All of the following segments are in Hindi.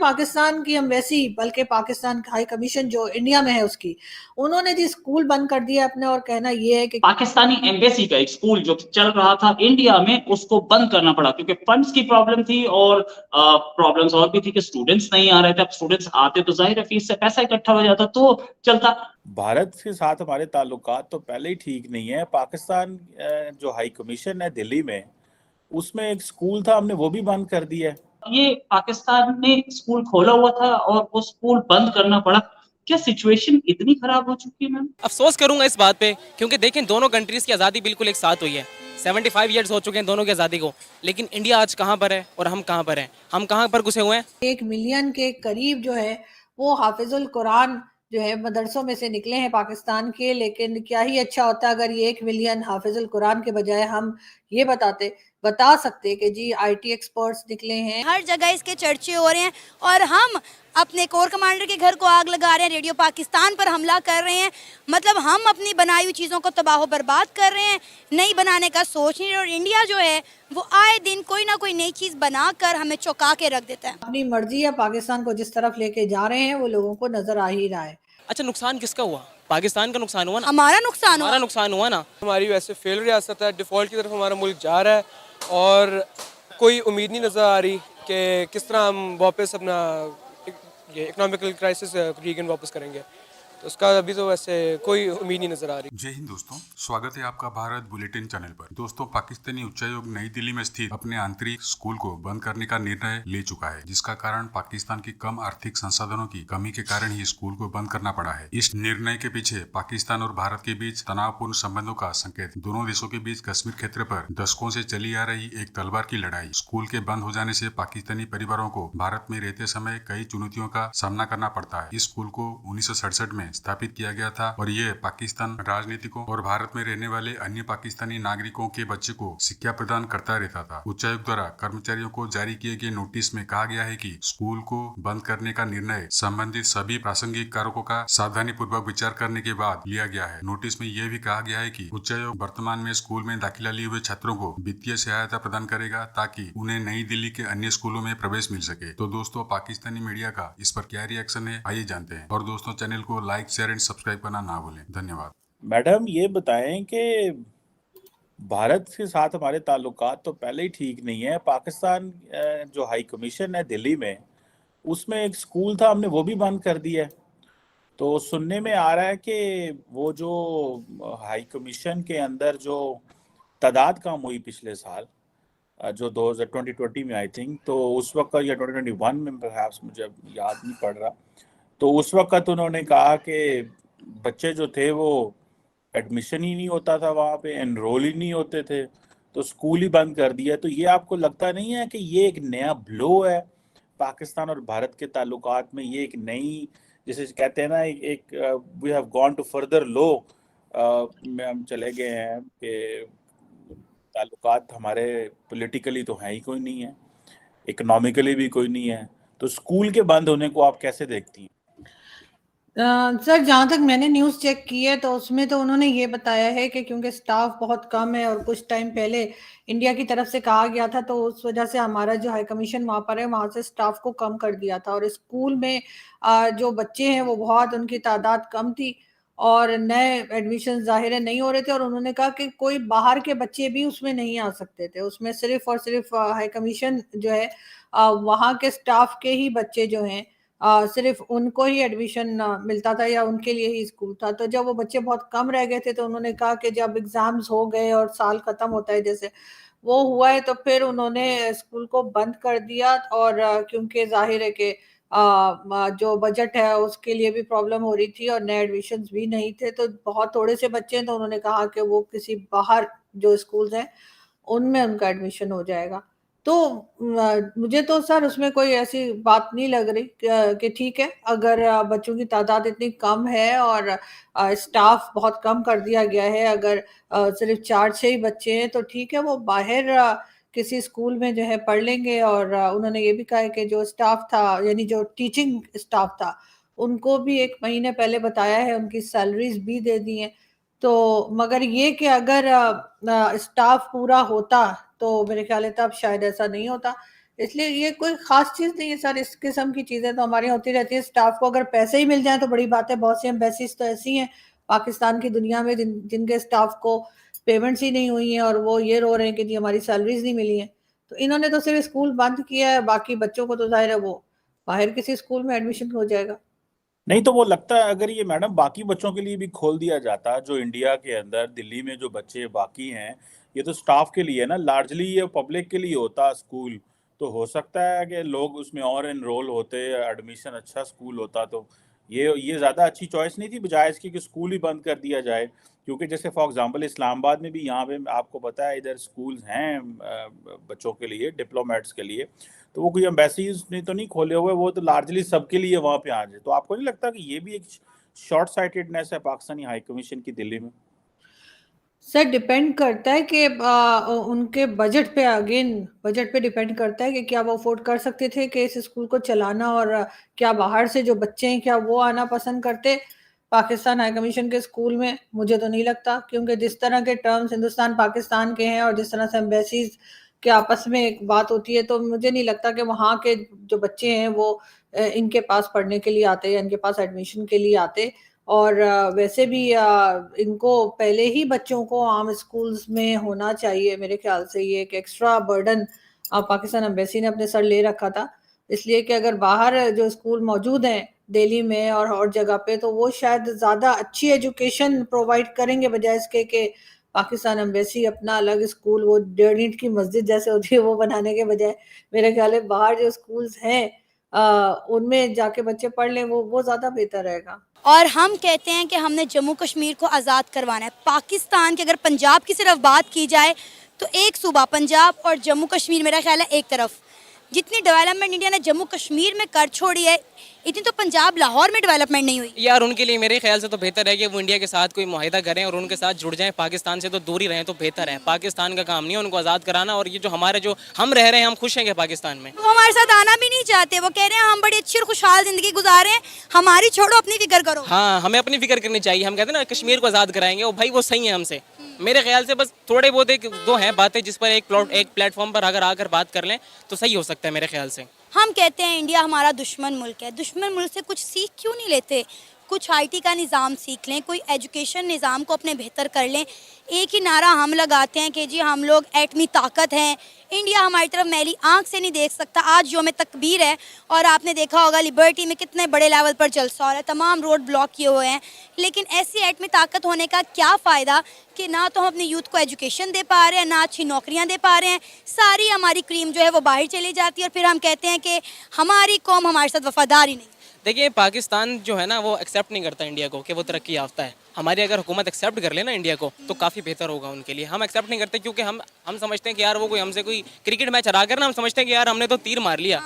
पाकिस्तान की एम्बेसी, बल्कि पाकिस्तान हाई कमीशन जो इंडिया में है उसकी, उन्होंने जी स्कूल बंद कर दिया अपने और कहना ये है कि पाकिस्तानी एम्बेसी का एक स्कूल जो चल रहा था इंडिया में उसको बंद करना पड़ा क्योंकि फंड्स की प्रॉब्लम थी और प्रॉब्लम्स और भी थी कि स्टूडेंट्स नहीं आ रहे थे। अब स्टूडेंट्स आते तो जाहिर है फीस से पैसा इकट्ठा हो जाता तो चलता। भारत के साथ हमारे ताल्लुकात तो पहले ही ठीक नहीं है। पाकिस्तान जो हाई कमीशन है दिल्ली में, उसमें एक स्कूल था, हमने वो भी बंद कर दिया है। ये पाकिस्तान ने स्कूल खोला हुआ था और वो स्कूल बंद करना पड़ा। क्या सिचुएशन इतनी खराब हो चुकी है मैम? अफसोस करूंगा इस बात पे, क्योंकि देखें दोनों कंट्रीज की आज़ादी बिल्कुल एक साथ हुई है। 75 ईयर्स हो चुके हैं दोनों की आज़ादी को, लेकिन इंडिया आज कहाँ पर है और हम कहाँ पर हैं? हम कहाँ पर घुसे हुए हैं? 1 मिलियन के करीब जो है वो हाफिजुल कुरान जो है मदरसों में से निकले हैं पाकिस्तान के। लेकिन क्या ही अच्छा होता अगर ये 1 मिलियन हाफिजुल कुरान के बजाय हम ये बता सकते कि जी आईटी एक्सपर्ट्स निकले हैं। हर जगह इसके चर्चे हो रहे हैं और हम अपने कोर कमांडर के घर को आग लगा रहे हैं, रेडियो पाकिस्तान पर हमला कर रहे हैं। मतलब हम अपनी बनाई हुई चीज़ों को तबाह बर्बाद कर रहे हैं, नई बनाने का सोच नहीं रहे। और इंडिया जो है वो आए दिन कोई ना कोई नई चीज़ बनाकर हमें चौंका के रख देता है। अपनी मर्जी है, पाकिस्तान को जिस तरफ लेके जा रहे हैं वो लोगों को नजर आ ही रहा है। अच्छा, नुकसान किसका हुआ? पाकिस्तान का नुकसान हुआ ना, हमारा नुकसान हुआ ना। हमारी वैसे फेल रियासत है, डिफ़ॉल्ट की तरफ हमारा मुल्क जा रहा है और कोई उम्मीद नहीं नज़र आ रही कि किस तरह हम वापस अपना ये इकोनॉमिकल क्राइसिस रीगन वापस करेंगे। तो उसका अभी तो वैसे कोई उम्मीद नहीं नजर आ रही। जय हिंद दोस्तों, स्वागत है आपका भारत बुलेटिन चैनल पर। दोस्तों, पाकिस्तानी उच्चायोग नई दिल्ली में स्थित अपने आंतरिक स्कूल को बंद करने का निर्णय ले चुका है, जिसका कारण पाकिस्तान की कम आर्थिक संसाधनों की कमी के कारण ही स्कूल को बंद करना पड़ा है। इस निर्णय के पीछे पाकिस्तान और भारत के बीच तनावपूर्ण संबंधों का संकेत। दोनों देशों के बीच कश्मीर क्षेत्र पर दशकों से चली आ रही एक तलवार की लड़ाई। स्कूल के बंद हो जाने से पाकिस्तानी परिवारों को भारत में रहते समय कई चुनौतियों का सामना करना पड़ता है। इस स्कूल को 1967 में स्थापित किया गया था और ये पाकिस्तान राजनीतिकों और भारत में रहने वाले अन्य पाकिस्तानी नागरिकों के बच्चे को शिक्षा प्रदान करता रहता था। उच्चायुक्त द्वारा कर्मचारियों को जारी किए गए नोटिस में कहा गया है कि स्कूल को बंद करने का निर्णय संबंधित सभी प्रासंगिक कारकों का सावधानी पूर्वक विचार करने के बाद लिया गया है। नोटिस में यह भी कहा गया है कि उच्चायोग वर्तमान में स्कूल में दाखिला लिए हुए छात्रों को वित्तीय सहायता प्रदान करेगा ताकि उन्हें नई दिल्ली के अन्य स्कूलों में प्रवेश मिल सके। तो दोस्तों, पाकिस्तानी मीडिया का इस पर क्या रिएक्शन है, आइए जानते हैं। और दोस्तों, चैनल को लाइक, शेयर एंड सब्सक्राइब करना ना भूलें। धन्यवाद। मैडम, ये बताएं कि भारत के साथ हमारे ताल्लुकात तो पहले ही ठीक नहीं है। पाकिस्तान जो हाई कमीशन है दिल्ली में, उसमें एक स्कूल था, हमने वो भी बंद कर दिया है। तो सुनने में आ रहा है कि वो जो हाई कमीशन के अंदर जो तादाद कम हुई पिछले साल, जो 2020 में आई थिंक, तो उस वक्त या 2021 में परहैप्स, मुझे याद नहीं पड़ रहा, तो उस वक्त उन्होंने कहा कि बच्चे जो थे वो एडमिशन ही नहीं होता था, वहाँ पे एनरोल ही नहीं होते थे, तो स्कूल ही बंद कर दिया। तो ये आपको लगता नहीं है कि ये एक नया ब्लो है पाकिस्तान और भारत के ताल्लुकात में? ये एक नई, जैसे कहते हैं ना, एक we have gone to further low में हम चले गए हैं कि ताल्लुकात हमारे पॉलिटिकली तो है ही कोई नहीं है, इकोनॉमिकली भी कोई नहीं है। तो स्कूल के बंद होने को आप कैसे देखती हैं? सर, जहाँ तक मैंने न्यूज़ चेक की है तो उसमें तो उन्होंने ये बताया है कि क्योंकि स्टाफ बहुत कम है और कुछ टाइम पहले इंडिया की तरफ से कहा गया था, तो उस वजह से हमारा जो हाई कमीशन वहाँ पर है वहाँ से स्टाफ को कम कर दिया था। और स्कूल में जो बच्चे हैं वो बहुत, उनकी तादाद कम थी और नए एडमिशन ज़ाहिर है नहीं हो रहे थे। और उन्होंने कहा कि कोई बाहर के बच्चे भी उसमें नहीं आ सकते थे, उसमें सिर्फ और सिर्फ हाई कमीशन जो है वहाँ के स्टाफ के ही बच्चे जो हैं सिर्फ उनको ही एडमिशन मिलता था या उनके लिए ही स्कूल था। तो जब वो बच्चे बहुत कम रह गए थे तो उन्होंने कहा कि जब एग्जाम्स हो गए और साल खत्म होता है जैसे वो हुआ है, तो फिर उन्होंने स्कूल को बंद कर दिया। और क्योंकि जाहिर है कि जो बजट है उसके लिए भी प्रॉब्लम हो रही थी और नए एडमिशन्स भी नहीं थे, तो बहुत थोड़े से बच्चे हैं, तो उन्होंने कहा कि वो किसी बाहर जो स्कूल्स हैं उनमें उनका एडमिशन हो जाएगा। तो मुझे तो सर उसमें कोई ऐसी बात नहीं लग रही कि ठीक है, अगर बच्चों की तादाद इतनी कम है और स्टाफ बहुत कम कर दिया गया है, अगर सिर्फ 4-6 ही बच्चे हैं तो ठीक है, वो बाहर किसी स्कूल में जो है पढ़ लेंगे। और उन्होंने ये भी कहा है कि जो स्टाफ था, यानी जो टीचिंग स्टाफ था, उनको भी 1 महीने पहले बताया है, उनकी सैलरीज भी दे दी हैं। तो मगर ये कि अगर स्टाफ पूरा होता तो मेरे ख्याल है तब शायद ऐसा नहीं होता। इसलिए ये कोई खास चीज नहीं है सर, इस किस्म की चीजें तो हमारे यहाँ होती रहती है। स्टाफ को अगर पैसे ही मिल जाए तो बड़ी बात है। बहुत सी एम्बेसीज तो ऐसी हैं पाकिस्तान की दुनिया में जिनके स्टाफ को पेमेंट्स ही नहीं हुई हैं और वो ये रो रहे हैं कि जी हमारी सैलरीज नहीं मिली है। तो इन्होंने तो सिर्फ स्कूल बंद किया है, बाकी बच्चों को तो जाहिर है वो बाहर किसी स्कूल में एडमिशन हो जाएगा। नहीं तो वो लगता है अगर ये मैडम बाकी बच्चों के लिए भी खोल दिया जाता, जो इंडिया के अंदर दिल्ली में जो बच्चे बाकी हैं, ये तो स्टाफ के लिए ना, लार्जली ये पब्लिक के लिए होता स्कूल, तो हो सकता है कि लोग उसमें और एनरोल होते, एडमिशन अच्छा स्कूल होता, तो ये ज़्यादा अच्छी चॉइस नहीं थी बजाय इसकी कि स्कूल ही बंद कर दिया जाए। क्योंकि जैसे फॉर एग्जांपल इस्लामाबाद में भी यहाँ पे आपको पता है इधर स्कूल्स हैं बच्चों के लिए, डिप्लोमेट्स के लिए, तो वो कोई एम्बेसीज ने तो नहीं खोले हुए, वो तो लार्जली सबके लिए वहाँ पे आ जाए। तो आपको नहीं लगता कि ये भी एक शॉर्ट साइटेडनेस है पाकिस्तानी हाई कमीशन की दिल्ली में? सर डिपेंड करता है कि उनके बजट पे, अगेन बजट पे डिपेंड करता है कि क्या वो अफोर्ड कर सकते थे कि इस स्कूल को चलाना, और क्या बाहर से जो बच्चे हैं क्या वो आना पसंद करते पाकिस्तान हाई कमीशन के स्कूल में। मुझे तो नहीं लगता, क्योंकि जिस तरह के टर्म्स हिंदुस्तान पाकिस्तान के हैं और जिस तरह से एम्बेसीज के आपस में एक बात होती है, तो मुझे नहीं लगता कि वहाँ के जो बच्चे हैं वो इनके पास पढ़ने के लिए आते या इनके पास एडमिशन के लिए आते। और वैसे भी इनको पहले ही बच्चों को आम स्कूल्स में होना चाहिए। मेरे ख्याल से ये एक एक्स्ट्रा बर्डन पाकिस्तान एम्बेसी ने अपने सर ले रखा था, इसलिए कि अगर बाहर जो स्कूल मौजूद हैं दिल्ली में और जगह पे, तो वो शायद ज़्यादा अच्छी एजुकेशन प्रोवाइड करेंगे बजाय इसके कि पाकिस्तान एम्बेसी अपना अलग स्कूल, वो 1.5 ईंट की मस्जिद जैसे होती है वो बनाने के बजाय, मेरे ख्याल है बाहर जो स्कूल्स हैं उनमें जाके बच्चे पढ़ लें, वो ज़्यादा बेहतर रहेगा। और हम कहते हैं कि हमने जम्मू कश्मीर को आज़ाद करवाना है। पाकिस्तान की अगर पंजाब की सिर्फ बात की जाए तो एक सूबा पंजाब और जम्मू कश्मीर मेरा ख्याल है एक तरफ। जितनी डेवलपमेंट इंडिया ने जम्मू कश्मीर में कर छोड़ी है, इतनी तो पंजाब लाहौर में डेवलपमेंट नहीं हुई। यार उनके लिए मेरे ख्याल से तो बेहतर है कि वो इंडिया के साथ कोई मुआहिदा करें और उनके साथ जुड़ जाएं। पाकिस्तान से तो दूर ही रहें तो बेहतर है। पाकिस्तान का काम नहीं है उनको आज़ाद कराना, और ये जो हमारे जो हम रह रहे हैं, हम खुश हैं कि पाकिस्तान में। वो हमारे साथ आना भी नहीं चाहते, वो कह रहे हैं हम बड़ी अच्छी और खुशहाल जिंदगी गुजारे हैं, हमारी छोड़ो अपनी फिक्र करो। हाँ, हमें अपनी फिक्र करनी चाहिए। हम कहते हैं ना कश्मीर को आज़ाद कराएंगे, वो भाई वो सही है हमसे। मेरे ख्याल से बस थोड़े बहुत एक दो हैं बातें जिस पर एक प्लेटफॉर्म पर अगर आकर बात कर लें तो सही हो सकता है मेरे ख्याल से। हम कहते हैं इंडिया हमारा दुश्मन मुल्क है, दुश्मन मुल्क से कुछ सीख क्यों नहीं लेते? कुछ आईटी का निज़ाम सीख लें, कोई एजुकेशन निज़ाम को अपने बेहतर कर लें। एक ही नारा हम लगाते हैं कि जी हम लोग एटमी ताकत हैं, इंडिया हमारी तरफ मैली आंख से नहीं देख सकता। आज यौम तकबीर है और आपने देखा होगा लिबर्टी में कितने बड़े लेवल पर जलसा हो रहा है, तमाम रोड ब्लॉक किए हुए हैं। लेकिन ऐसी एटमी ताकत होने का क्या फ़ायदा कि ना तो हम अपने यूथ को एजुकेशन दे पा रहे हैं, ना अच्छी नौकरियां दे पा रहे हैं। सारी हमारी क्रीम जो है वो बाहर चली जाती है और फिर हम कहते हैं कि हमारी कौम हमारे साथ वफादार ही नहीं। देखिए पाकिस्तान जो है ना वो एक्सेप्ट नहीं करता इंडिया को कि वो तरक्की याफ्ता है। हमारी अगर हुकूमत एक्सेप्ट कर ले ना इंडिया को तो काफ़ी बेहतर होगा उनके लिए। हम एक्सेप्ट नहीं करते क्योंकि हम समझते हैं कि यार वो कोई हमसे कोई क्रिकेट मैच हरा कर ना, हम समझते हैं कि यार हमने तो तीर मार लिया।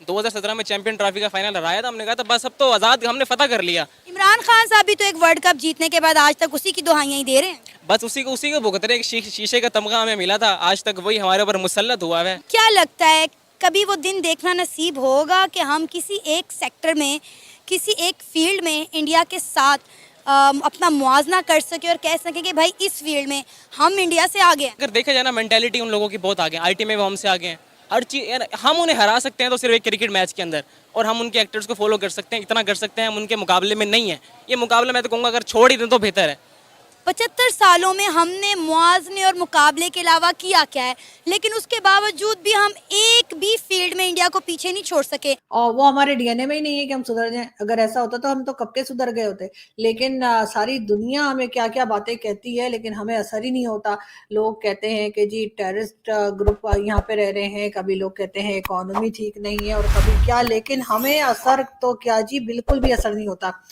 2017 में चैंपियन ट्रॉफी का फाइनल हराया था, हमने कहा था बस अब तो आज़ाद, हमने फतह कर लिया। इमरान खान साहब भी तो एक वर्ल्ड कप जीतने के बाद आज तक उसी की दुहाइयां ही दे रहे हैं। बस उसी को भुगत रहे। शीशे का तमगा हमें मिला था, आज तक वही हमारे ऊपर मुसल्लत हुआ है। क्या लगता है कभी वो दिन देखना नसीब होगा कि हम किसी एक सेक्टर में, किसी एक फील्ड में इंडिया के साथ अपना मुआवजा कर सके और कह सके कि भाई इस फील्ड में हम इंडिया से आगे हैं? अगर देखा जाए ना मेंटालिटी उन लोगों की बहुत आगे है। आईटी में वो हमसे आगे हैं, हर चीज़। यार हम उन्हें हरा सकते हैं तो सिर्फ एक क्रिकेट मैच के अंदर, और हम उनके एक्टर्स को फॉलो कर सकते हैं, इतना कर सकते हैं। हम उनके मुकाबले में नहीं है। ये मुकाबला मैं तो कहूँगा अगर छोड़ ही दें तो बेहतर है। 75 सालों में हमने मुआवजे और मुकाबले के अलावा किया क्या है, लेकिन उसके बावजूद भी हम एक भी फील्ड में इंडिया को पीछे नहीं छोड़ सके। और वो हमारे डीएनए में ही नहीं है कि हम सुधर जाएं। अगर ऐसा होता तो हम तो कब के सुधर गए होते। लेकिन सारी दुनिया हमें क्या क्या बातें कहती है, लेकिन हमें असर ही नहीं होता। लोग कहते हैं कि जी टेररिस्ट ग्रुप यहाँ पे रह रहे हैं, कभी लोग कहते हैं इकोनॉमी ठीक नहीं है, और कभी क्या, लेकिन हमें असर तो क्या जी, बिल्कुल भी असर नहीं होता।